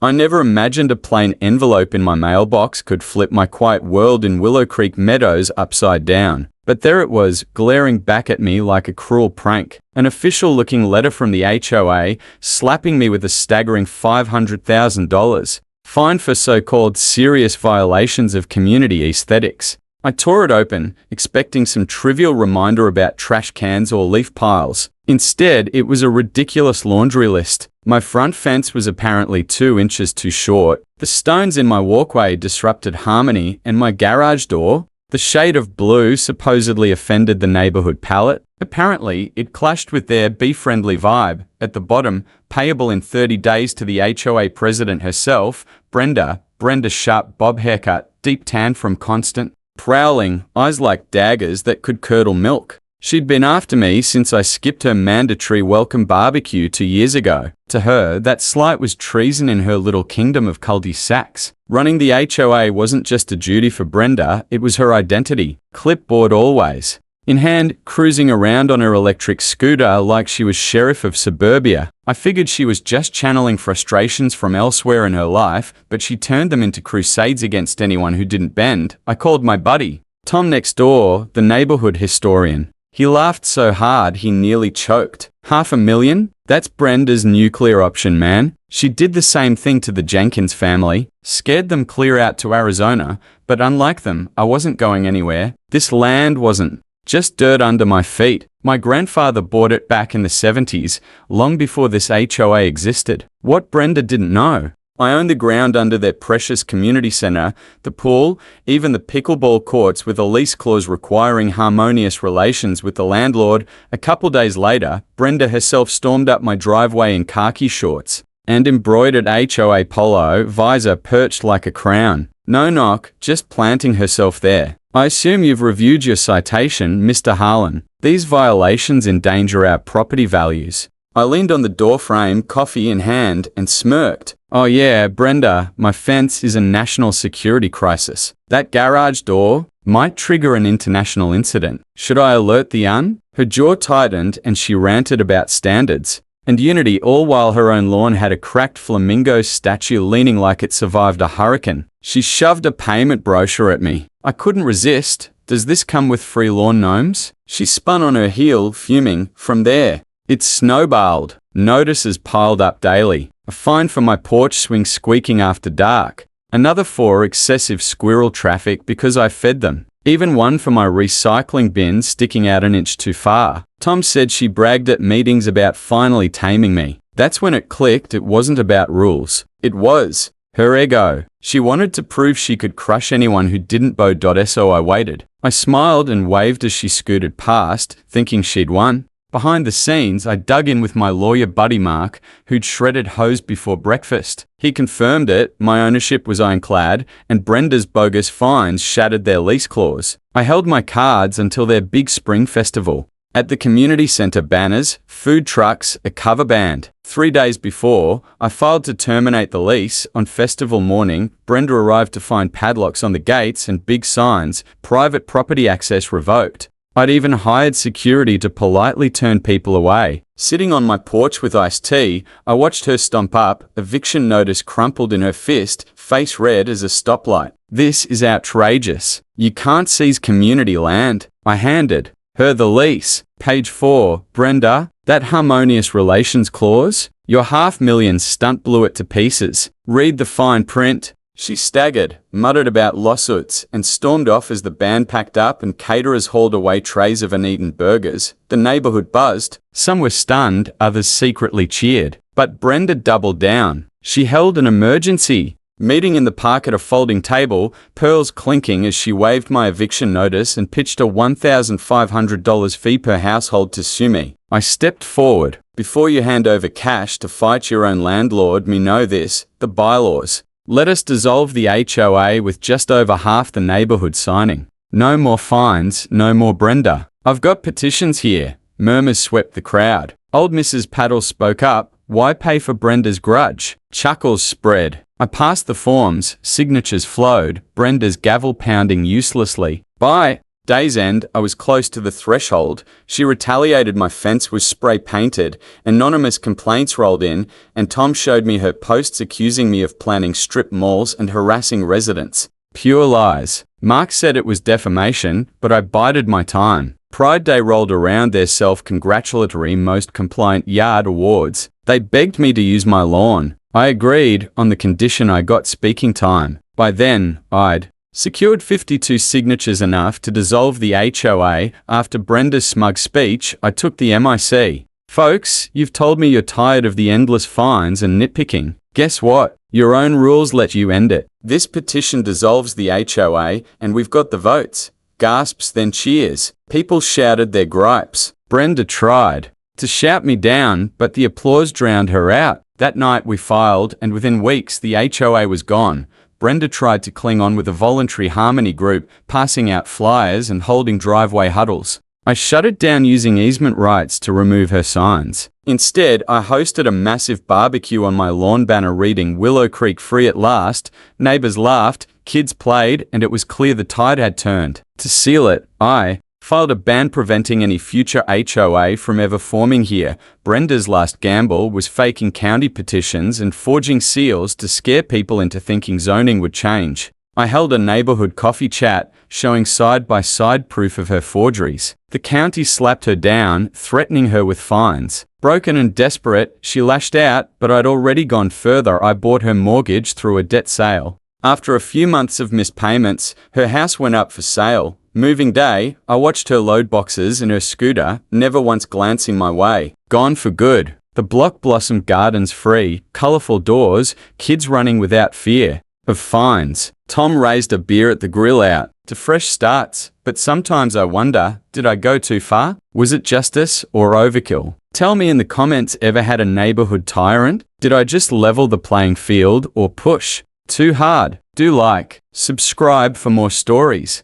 I never imagined a plain envelope in my mailbox could flip my quiet world in Willow Creek Meadows upside down. But there it was, glaring back at me like a cruel prank. An official-looking letter from the HOA, slapping me with a staggering $500,000. Fine for so-called serious violations of community aesthetics. I tore it open, expecting some trivial reminder about trash cans or leaf piles. Instead, it was a ridiculous laundry list. My front fence was apparently 2 inches too short. The stones in my walkway disrupted harmony, and my garage door, the shade of blue, supposedly offended the neighborhood palate. Apparently, it clashed with their be-friendly vibe. At the bottom, payable in 30 days to the HOA president herself, Brenda sharp bob haircut, deep tan from constant prowling, eyes like daggers that could curdle milk. She'd been after me since I skipped her mandatory welcome barbecue 2 years ago. To her, that slight was treason in her little kingdom of cul-de-sacs. Running the HOA wasn't just a duty for Brenda, it was her identity. Clipboard always in hand, cruising around on her electric scooter like she was sheriff of suburbia. I figured she was just channeling frustrations from elsewhere in her life, but she turned them into crusades against anyone who didn't bend. I called my buddy, Tom next door, the neighborhood historian. He laughed so hard he nearly choked. $500,000? That's Brenda's nuclear option, man. She did the same thing to the Jenkins family, scared them clear out to Arizona, but unlike them, I wasn't going anywhere. This land wasn't just dirt under my feet. My grandfather bought it back in the 70s, long before this HOA existed. What Brenda didn't know: I owned the ground under their precious community center, the pool, even the pickleball courts, with a lease clause requiring harmonious relations with the landlord. A couple days later, Brenda herself stormed up my driveway in khaki shorts and embroidered HOA polo visor perched like a crown. No knock, just planting herself there. I assume you've reviewed your citation, Mr. Harlan. These violations endanger our property values. I leaned on the doorframe, coffee in hand, and smirked. Oh yeah, Brenda, my fence is a national security crisis. That garage door might trigger an international incident. Should I alert the UN? Her jaw tightened and she ranted about standards and unity, all while her own lawn had a cracked flamingo statue leaning like it survived a hurricane. She shoved a payment brochure at me. I couldn't resist. Does this come with free lawn gnomes? She spun on her heel, fuming. From there, it snowballed. Notices piled up daily. A fine for my porch swing squeaking after dark. Another for excessive squirrel traffic because I fed them. Even one for my recycling bin sticking out an inch too far. Tom said she bragged at meetings about finally taming me. That's when it clicked. It wasn't about rules. It was her ego. She wanted to prove she could crush anyone who didn't bow. So I waited. I smiled and waved as she scooted past, thinking she'd won. Behind the scenes, I dug in with my lawyer buddy Mark, who'd shredded hose before breakfast. He confirmed it, my ownership was ironclad, and Brenda's bogus fines shattered their lease clause. I held my cards until their big spring festival. At the community center, banners, food trucks, a cover band. 3 days before, I filed to terminate the lease. On festival morning, Brenda arrived to find padlocks on the gates and big signs, private property access revoked. I'd even hired security to politely turn people away. Sitting on my porch with iced tea, I watched her stomp up, eviction notice crumpled in her fist, face red as a stoplight. This is outrageous. You can't seize community land. I handed her the lease. Page 4, Brenda, that harmonious relations clause? Your $500,000 stunt blew it to pieces. Read the fine print. She staggered, muttered about lawsuits, and stormed off as the band packed up and caterers hauled away trays of uneaten burgers. The neighborhood buzzed. Some were stunned, others secretly cheered. But Brenda doubled down. She held an emergency meeting in the park at a folding table, pearls clinking as she waved my eviction notice and pitched a $1,500 fee per household to sue me. I stepped forward. Before you hand over cash to fight your own landlord, me know this, the bylaws. Let us dissolve the HOA with just over half the neighborhood signing. No more fines, no more Brenda. I've got petitions here. Murmurs swept the crowd. Old Mrs. Paddle spoke up. Why pay for Brenda's grudge? Chuckles spread. I passed the forms, signatures flowed, Brenda's gavel pounding uselessly. By Day's end, I was close to the threshold. She retaliated, my fence was spray painted, anonymous complaints rolled in, and Tom showed me her posts accusing me of planning strip malls and harassing residents. Pure lies. Mark said it was defamation, but I bided my time. Pride Day rolled around, their self-congratulatory Most Compliant Yard Awards. They begged me to use my lawn. I agreed, on the condition I got speaking time. By then, I'd secured 52 signatures, enough to dissolve the HOA. After Brenda's smug speech, I took the MIC. Folks, you've told me you're tired of the endless fines and nitpicking. Guess what? Your own rules let you end it. This petition dissolves the HOA, and we've got the votes. Gasps, then cheers. People shouted their gripes. Brenda tried to shout me down, but the applause drowned her out. That night we filed, and within weeks the HOA was gone. Brenda tried to cling on with a voluntary harmony group, passing out flyers and holding driveway huddles. I shut it down using easement rights to remove her signs. Instead, I hosted a massive barbecue on my lawn, banner reading "Willow Creek free at last." Neighbors laughed, kids played, and it was clear the tide had turned. To seal it, I filed a ban preventing any future HOA from ever forming here. Brenda's last gamble was faking county petitions and forging seals to scare people into thinking zoning would change. I held a neighborhood coffee chat, showing side-by-side proof of her forgeries. The county slapped her down, threatening her with fines. Broken and desperate, she lashed out, but I'd already gone further. I bought her mortgage through a debt sale. After a few months of missed payments, her house went up for sale. Moving day, I watched her load boxes and her scooter, never once glancing my way. Gone for good. The block blossomed gardens free, colorful doors, kids running without fear of fines. Tom raised a beer at the grill out to fresh starts, but sometimes I wonder, did I go too far? Was it justice or overkill? Tell me in the comments, ever had a neighborhood tyrant? Did I just level the playing field or push too hard? Do like, subscribe for more stories.